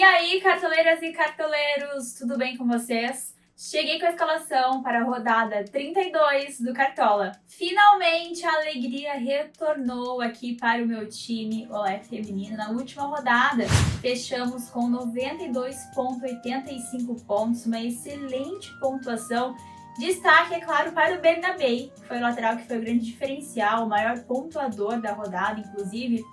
E aí, cartoleiras e cartoleiros, tudo bem com vocês? Cheguei com a escalação para a rodada 32 do Cartola. Finalmente a alegria retornou aqui para o meu time Olé Feminino. Na última rodada, fechamos com 92,85 pontos, uma excelente pontuação. Destaque, é claro, para o Bernabé, que foi o lateral que foi o grande diferencial, o maior pontuador da rodada, inclusive.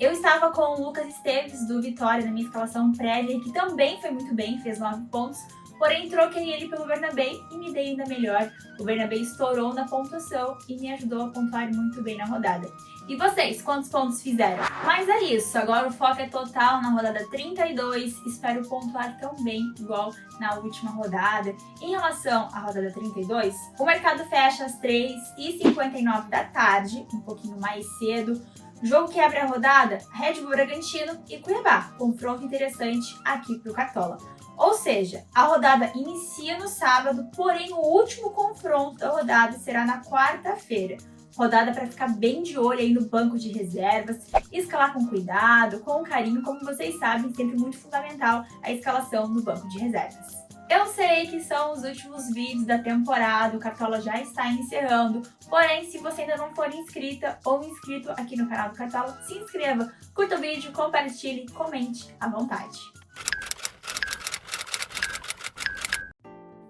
Eu estava com o Lucas Esteves, do Vitória, na minha escalação prévia, que também foi muito bem, fez 9 pontos, porém troquei ele pelo Bernabé e me dei ainda melhor. O Bernabé estourou na pontuação e me ajudou a pontuar muito bem na rodada. E vocês, quantos pontos fizeram? Mas é isso, agora o foco é total na rodada 32, espero pontuar tão bem igual na última rodada. Em relação à rodada 32, o mercado fecha às 3h59 da tarde, um pouquinho mais cedo. Jogo que abre a rodada, Red Bull Bragantino e Cuiabá, confronto interessante aqui para o Cartola. Ou seja, a rodada inicia no sábado, porém o último confronto da rodada será na quarta-feira. Rodada para ficar bem de olho aí no banco de reservas, escalar com cuidado, com carinho, como vocês sabem, sempre muito fundamental a escalação no banco de reservas. Eu sei que são os últimos vídeos da temporada, o Cartola já está encerrando, porém, se você ainda não for inscrita ou inscrito aqui no canal do Cartola, se inscreva, curta o vídeo, compartilhe, comente à vontade.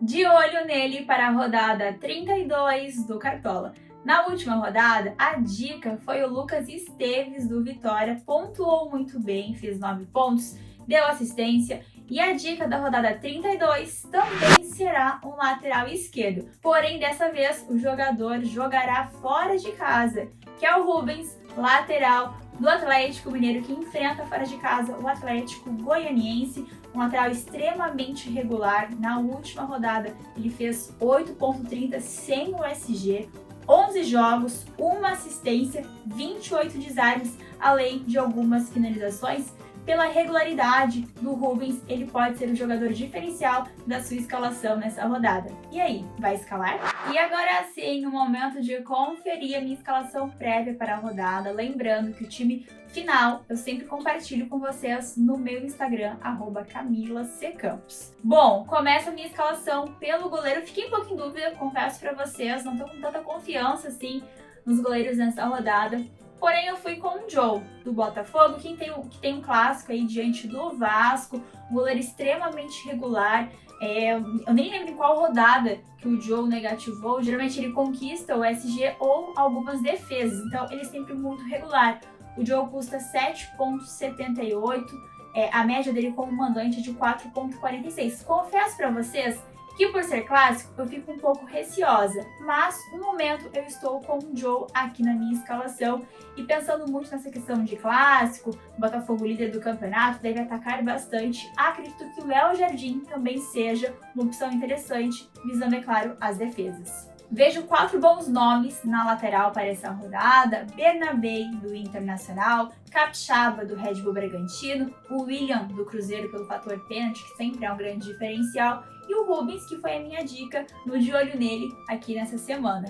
De olho nele para a rodada 32 do Cartola. Na última rodada, a dica foi o Lucas Esteves, do Vitória, pontuou muito bem, fez 9 pontos, deu assistência. E a dica da rodada 32 também será um lateral esquerdo. Porém, dessa vez, o jogador jogará fora de casa, que é o Rubens, lateral do Atlético Mineiro, que enfrenta fora de casa o Atlético Goianiense, um lateral extremamente regular. Na última rodada, ele fez 8,30 sem o SG, 11 jogos, uma assistência, 28 desarmes, além de algumas finalizações. Pela regularidade do Rubens, ele pode ser o jogador diferencial da sua escalação nessa rodada. E aí, vai escalar? E agora sim, no momento de conferir a minha escalação prévia para a rodada, lembrando que o time final eu sempre compartilho com vocês no meu Instagram, @CamilaCCampos. Bom, começa a minha escalação pelo goleiro. Fiquei um pouco em dúvida, confesso para vocês, não tô com tanta confiança assim nos goleiros nessa rodada. Porém, eu fui com o Joe, do Botafogo, que tem um clássico aí diante do Vasco, um goleiro extremamente regular. Eu nem lembro em qual rodada que o Joe negativou. Geralmente ele conquista o SG ou algumas defesas, então ele é sempre muito regular. O Joe custa 7,78, a média dele como mandante é de 4,46. Confesso para vocês que por ser clássico, eu fico um pouco receosa, mas no momento eu estou com o Joe aqui na minha escalação e pensando muito nessa questão de clássico, o Botafogo líder do campeonato deve atacar bastante. Acredito que o Léo Jardim também seja uma opção interessante, visando, é claro, as defesas. Vejo 4 bons nomes na lateral para essa rodada: Bernabé, do Internacional, Capixaba, do Red Bull Bragantino, o William, do Cruzeiro, pelo fator pênalti, que sempre é um grande diferencial, e o Rubens, que foi a minha dica no De Olho Nele aqui nessa semana.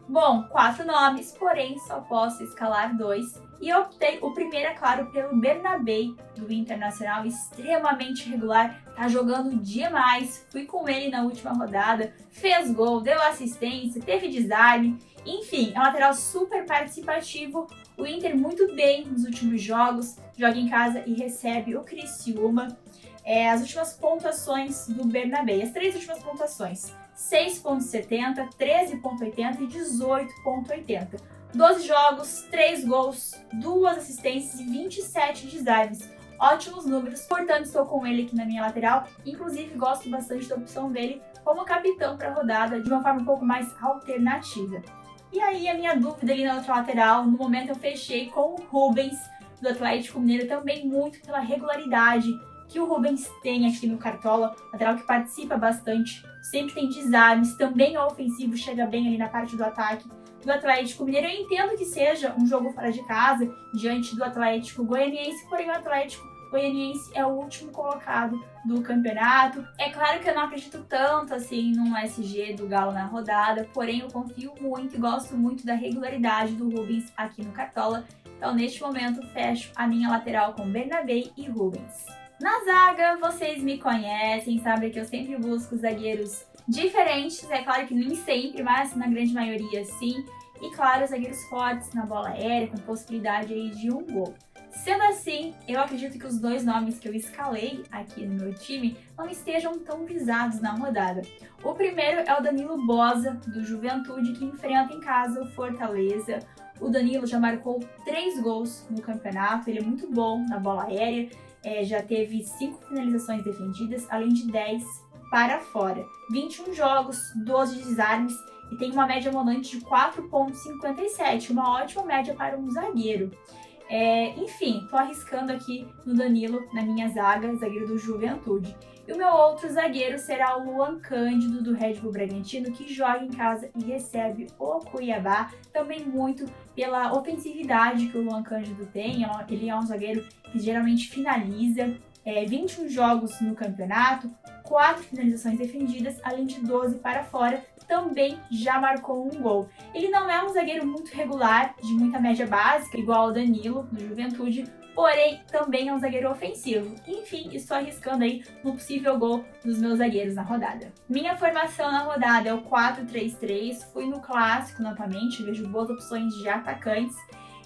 Bom, 4 nomes, porém só posso escalar 2. E eu optei, o primeiro, é claro, pelo Bernabé, do Internacional, extremamente regular, tá jogando demais. Fui com ele na última rodada, fez gol, deu assistência, teve desarme. Enfim, é um lateral super participativo. O Inter muito bem nos últimos jogos, joga em casa e recebe o Criciúma. As últimas pontuações do Bernabé, as 3 últimas pontuações: 6,70, 13,80 e 18,80. 12 jogos, 3 gols, 2 assistências e 27 desarmes. Ótimos números, portanto estou com ele aqui na minha lateral. Inclusive gosto bastante da opção dele como capitão para a rodada, de uma forma um pouco mais alternativa. E aí a minha dúvida ali na outra lateral, no momento eu fechei com o Rubens, do Atlético Mineiro, também muito pela regularidade que o Rubens tem aqui no Cartola, lateral que participa bastante, sempre tem desarmes, também é ofensivo, chega bem ali na parte do ataque do Atlético Mineiro. Eu entendo que seja um jogo fora de casa, diante do Atlético Goianiense, porém o Atlético Goianiense é o último colocado do campeonato. É claro que eu não acredito tanto assim num SG do Galo na rodada, porém eu confio muito e gosto muito da regularidade do Rubens aqui no Cartola. Então, neste momento, fecho a minha lateral com Bernabé e Rubens. Na zaga, vocês me conhecem, sabem que eu sempre busco zagueiros diferentes, é claro que nem sempre, mas na grande maioria sim. E claro, zagueiros fortes na bola aérea, com possibilidade aí de um gol. Sendo assim, eu acredito que os dois nomes que eu escalei aqui no meu time não estejam tão visados na rodada. O primeiro é o Danilo Boza, do Juventude, que enfrenta em casa o Fortaleza. O Danilo já marcou 3 gols no campeonato, ele é muito bom na bola aérea, já teve 5 finalizações defendidas, além de 10 para fora. 21 jogos, 12 desarmes e tem uma média volante de 4,57, uma ótima média para um zagueiro. Enfim, tô arriscando aqui no Danilo, na minha zaga, zagueiro do Juventude. E o meu outro zagueiro será o Luan Cândido, do Red Bull Bragantino, que joga em casa e recebe o Cuiabá, também muito pela ofensividade que o Luan Cândido tem. Ele é um zagueiro que geralmente finaliza, 21 jogos no campeonato, 4 finalizações defendidas, além de 12 para fora, também já marcou um gol. Ele não é um zagueiro muito regular, de muita média básica, igual ao Danilo, do Juventude, porém também é um zagueiro ofensivo. Enfim, estou arriscando aí no possível gol dos meus zagueiros na rodada. Minha formação na rodada é o 4-3-3, fui no clássico novamente, vejo boas opções de atacantes.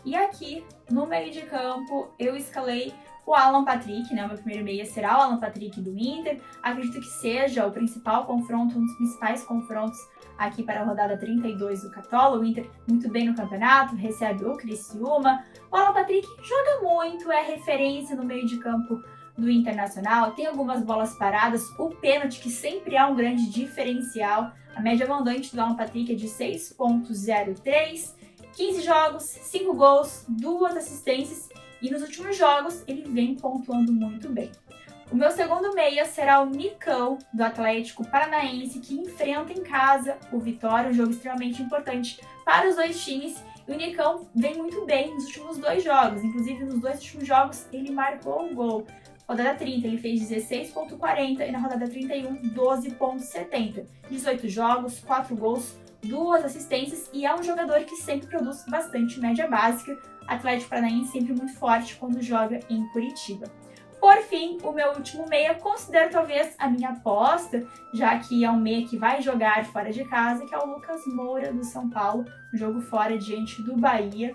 E aqui, no meio de campo, eu escalei o Alan Patrick, né? O meu primeiro meia será o Alan Patrick do Inter. Acredito que seja o principal confronto, um dos principais confrontos aqui para a rodada 32 do Cartola. O Inter muito bem no campeonato, recebe o Criciúma. O Alan Patrick joga muito, é referência no meio de campo do Internacional, tem algumas bolas paradas, o pênalti que sempre é um grande diferencial. A média mandante do Alan Patrick é de 6,03, 15 jogos, 5 gols, 2 assistências. E nos últimos jogos ele vem pontuando muito bem. O meu segundo meia será o Nicão, do Atlético Paranaense, que enfrenta em casa o Vitória, um jogo extremamente importante para os dois times. E o Nicão vem muito bem nos últimos 2 jogos, inclusive nos 2 últimos jogos ele marcou um gol. Rodada 30 ele fez 16,40 e na rodada 31, 12,70. 18 jogos, 4 gols, 2 assistências e é um jogador que sempre produz bastante média básica. Atlético Paranaense sempre muito forte quando joga em Curitiba. Por fim, o meu último meia, considero talvez a minha aposta, já que é um meia que vai jogar fora de casa, que é o Lucas Moura, do São Paulo, um jogo fora diante do Bahia.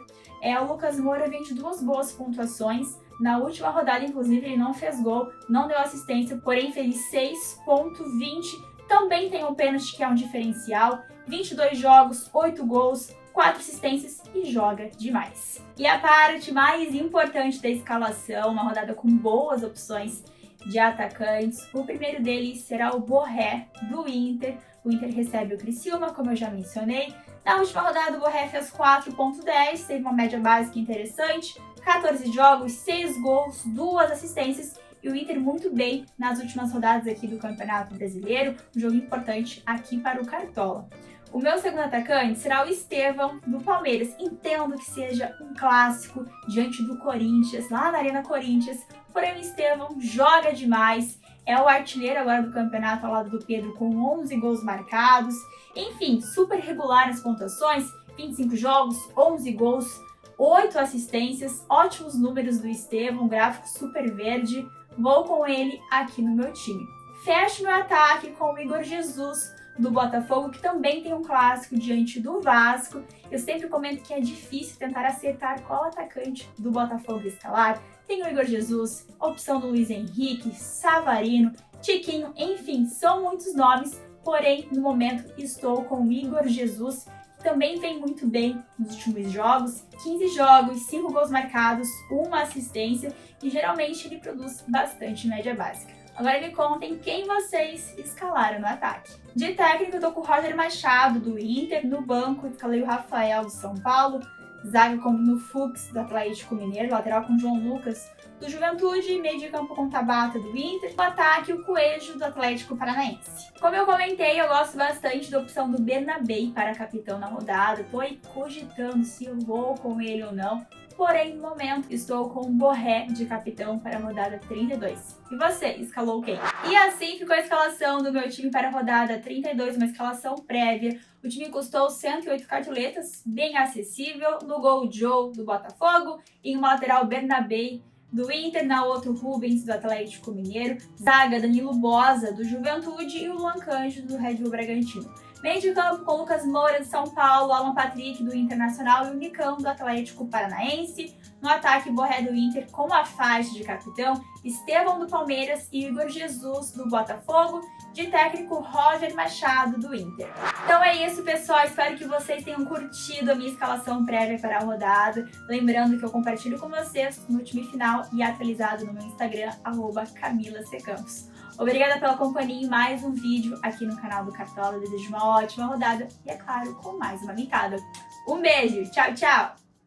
O Lucas Moura vem de 2 boas pontuações. Na última rodada, inclusive, ele não fez gol, não deu assistência, porém fez 6,20. Também tem um pênalti que é um diferencial. 22 jogos, 8 gols, 4 assistências e joga demais. E a parte mais importante da escalação, uma rodada com boas opções de atacantes. O primeiro deles será o Borré, do Inter. O Inter recebe o Criciúma, como eu já mencionei. Na última rodada, o Borré fez 4,10, teve uma média básica interessante. 14 jogos, 6 gols, 2 assistências. E o Inter muito bem nas últimas rodadas aqui do Campeonato Brasileiro. Um jogo importante aqui para o Cartola. O meu segundo atacante será o Estevão, do Palmeiras. Entendo que seja um clássico diante do Corinthians, lá na Arena Corinthians. Porém, o Estevão joga demais. É o artilheiro agora do campeonato ao lado do Pedro, com 11 gols marcados. Enfim, super regular nas pontuações. 25 jogos, 11 gols, 8 assistências. Ótimos números do Estevão, gráfico super verde. Vou com ele aqui no meu time. Fecho meu ataque com o Igor Jesus, do Botafogo, que também tem um clássico diante do Vasco. Eu sempre comento que é difícil tentar acertar qual atacante do Botafogo escalar. Tem o Igor Jesus, opção do Luiz Henrique, Savarino, Tiquinho, enfim, são muitos nomes, porém, no momento estou com o Igor Jesus, que também vem muito bem nos últimos jogos. 15 jogos, 5 gols marcados, 1 assistência e geralmente ele produz bastante média básica. Agora me contem quem vocês escalaram no ataque. De técnico, eu tô com o Roger Machado, do Inter. No banco, escalei o Rafael, do São Paulo. Zaga com o Fux, do Atlético Mineiro. Lateral com o João Lucas, do Juventude. Meio de campo com o Tabata, do Inter. No ataque, o Coelho, do Atlético Paranaense. Como eu comentei, eu gosto bastante da opção do Bernabé para capitão na rodada. Tô aí cogitando se eu vou com ele ou não. Porém, no momento, estou com o Borré de capitão para a rodada 32. E você, escalou quem? E assim ficou a escalação do meu time para a rodada 32, uma escalação prévia. O time custou 108 cartoletas, bem acessível. No gol, Joe, do Botafogo. E em uma lateral, Bernabé, do Inter, na outra o Rubens do Atlético Mineiro, zaga Danilo Boza do Juventude e o Luan Cândido do Red Bull Bragantino. Meio de campo com Lucas Moura de São Paulo, Alan Patrick do Internacional e o Nicão do Atlético Paranaense. No ataque, Borré do Inter com a faixa de capitão, Estevão do Palmeiras e Igor Jesus do Botafogo, de técnico Roger Machado do Inter. Então é isso, pessoal. Espero que vocês tenham curtido a minha escalação prévia para a rodada. Lembrando que eu compartilho com vocês no time final e atualizado no meu Instagram, @CamilaCCampos. Obrigada pela companhia em mais um vídeo aqui no canal do Cartola. Eu desejo uma ótima rodada e, é claro, com mais uma mitada. Um beijo, tchau, tchau!